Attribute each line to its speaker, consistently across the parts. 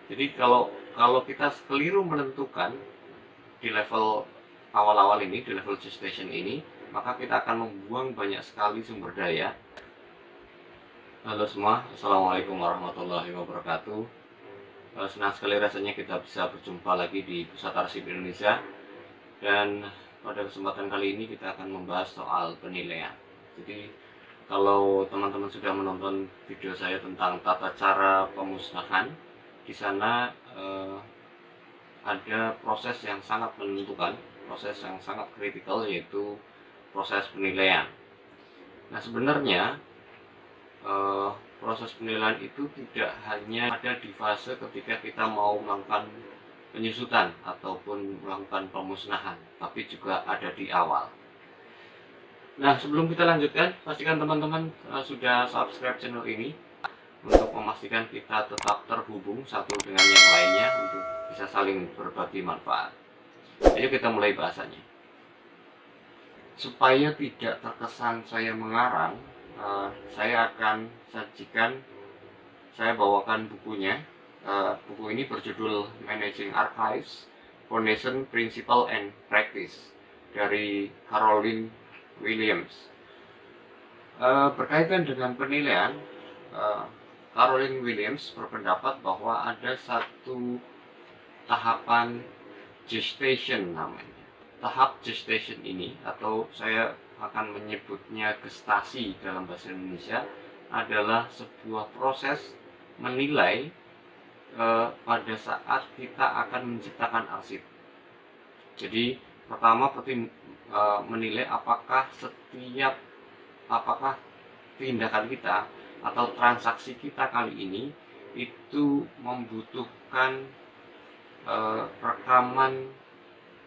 Speaker 1: Jadi kalau kita keliru menentukan di level awal-awal ini, di level gestation ini, maka kita akan membuang banyak sekali sumber daya. Halo semua, Assalamualaikum warahmatullahi wabarakatuh. Senang sekali rasanya kita bisa berjumpa lagi di Pusat Arsip Indonesia. Dan pada kesempatan kali ini kita akan membahas soal penilaian. Jadi kalau teman-teman sudah menonton video saya tentang tata cara pemusnahan, di sana ada proses yang sangat menentukan, proses yang sangat kritikal, yaitu proses penilaian. Nah, sebenarnya proses penilaian itu tidak hanya ada di fase ketika kita mau melakukan penyusutan ataupun melakukan pemusnahan, tapi juga ada di awal. Nah, sebelum kita lanjutkan, pastikan teman-teman sudah subscribe channel ini untuk memastikan kita tetap terhubung satu dengan yang lainnya untuk bisa saling berbagi manfaat. Ayo kita mulai bahasanya. Supaya tidak terkesan saya mengarang, saya akan sajikan, saya bawakan bukunya. Buku ini berjudul Managing Archives, Foundation, Principle, and Practice dari Caroline Williams. Berkaitan dengan penilaian, Caroline Williams berpendapat bahwa ada satu tahapan gestation namanya. Tahap gestation ini, atau saya akan menyebutnya gestasi dalam bahasa Indonesia, adalah sebuah proses menilai pada saat kita akan menciptakan arsip. Jadi pertama menilai apakah tindakan kita atau transaksi kita kali ini itu membutuhkan rekaman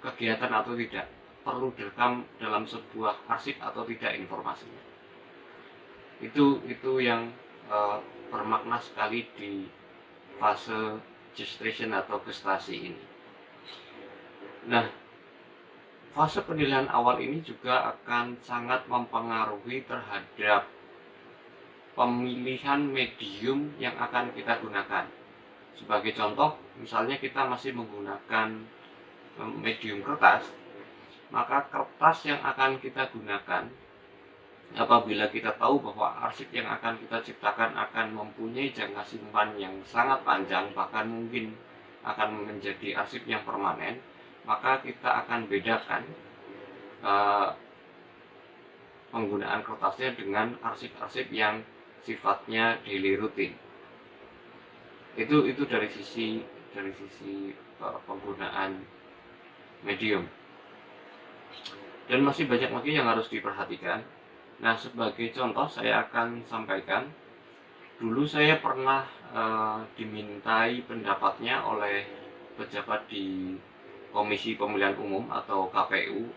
Speaker 1: kegiatan atau tidak, perlu direkam dalam sebuah arsip atau tidak informasinya. Itu yang bermakna sekali di fase gestation atau gestasi ini. Nah, fase penilaian awal ini juga akan sangat mempengaruhi terhadap pemilihan medium yang akan kita gunakan. Sebagai contoh, misalnya kita masih menggunakan medium kertas, maka kertas yang akan kita gunakan, apabila kita tahu bahwa arsip yang akan kita ciptakan akan mempunyai jangka simpan yang sangat panjang, bahkan mungkin akan menjadi arsip yang permanen, maka kita akan bedakan penggunaan kertasnya dengan arsip-arsip yang sifatnya daily routine. Itu dari sisi penggunaan medium. Dan masih banyak lagi yang harus diperhatikan. Nah, sebagai contoh saya akan sampaikan, dulu saya pernah dimintai pendapatnya oleh pejabat di Komisi Pemilihan Umum atau KPU.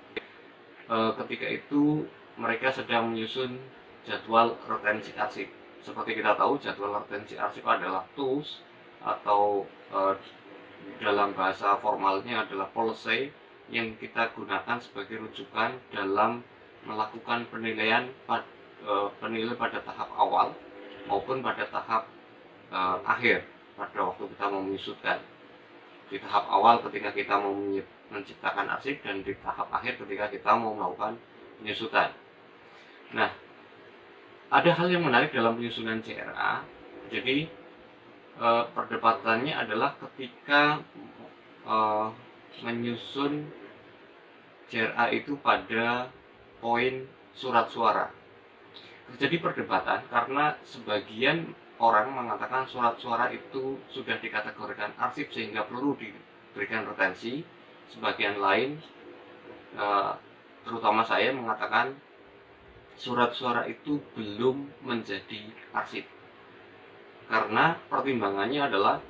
Speaker 1: Ketika itu mereka sedang menyusun jadwal retensi arsip. Seperti kita tahu, jadwal retensi arsip adalah tools atau dalam bahasa formalnya adalah policy yang kita gunakan sebagai rujukan dalam melakukan penilaian pada tahap awal maupun pada tahap akhir pada waktu kita mau menyusutkan. Di tahap awal ketika kita mau menciptakan arsip, dan di tahap akhir ketika kita mau melakukan penyusutan. Nah, ada hal yang menarik dalam penyusunan CRA. Jadi perdebatannya adalah ketika menyusun CRA itu pada poin surat suara. Terjadi perdebatan karena sebagian orang mengatakan surat suara itu sudah dikategorikan arsip sehingga perlu diberikan retensi. Sebagian lain, terutama saya, mengatakan surat suara itu belum menjadi arsip. Karena pertimbangannya adalah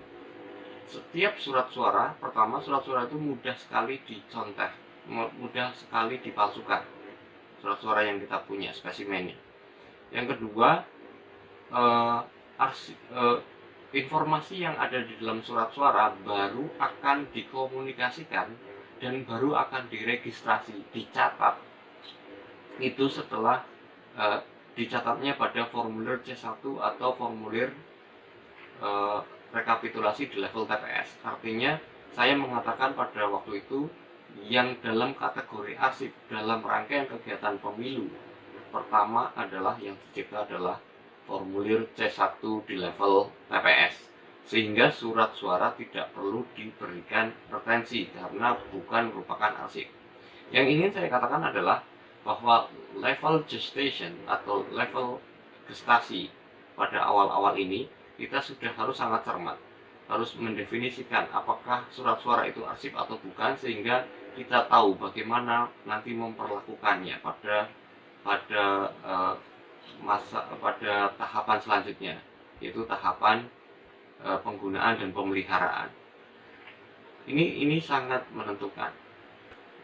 Speaker 1: setiap surat suara, pertama surat suara itu mudah sekali dicontek, mudah sekali dipalsukan, surat suara yang kita punya spesimennya. Yang kedua, informasi yang ada di dalam surat suara baru akan dikomunikasikan dan baru akan diregistrasi, dicatat. Itu setelah dicatatnya pada formulir C1 atau formulir rekapitulasi di level TPS. Artinya saya mengatakan pada waktu itu yang dalam kategori arsip dalam rangkaian kegiatan pemilu pertama adalah yang dicipta adalah formulir C1 di level TPS, sehingga surat suara tidak perlu diberikan retensi karena bukan merupakan arsip. Yang ingin saya katakan adalah bahwa level gestation atau level gestasi pada awal-awal ini kita sudah harus sangat cermat, harus mendefinisikan apakah surat suara itu arsip atau bukan, sehingga kita tahu bagaimana nanti memperlakukannya pada tahapan selanjutnya, yaitu tahapan penggunaan dan pemeliharaan. Ini sangat menentukan.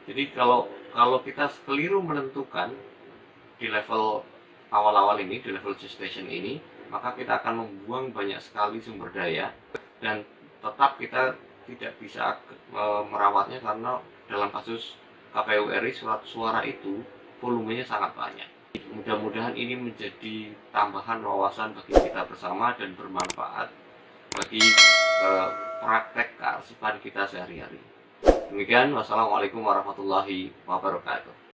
Speaker 1: Jadi kalau kita keliru menentukan di level awal-awal ini, di level gestation ini, maka kita akan membuang banyak sekali sumber daya dan tetap kita tidak bisa merawatnya, karena dalam kasus KPU RI surat suara itu volumenya sangat banyak. Mudah-mudahan ini menjadi tambahan wawasan bagi kita bersama dan bermanfaat bagi praktek kearsipan kita sehari-hari. Demikian, wassalamualaikum warahmatullahi wabarakatuh.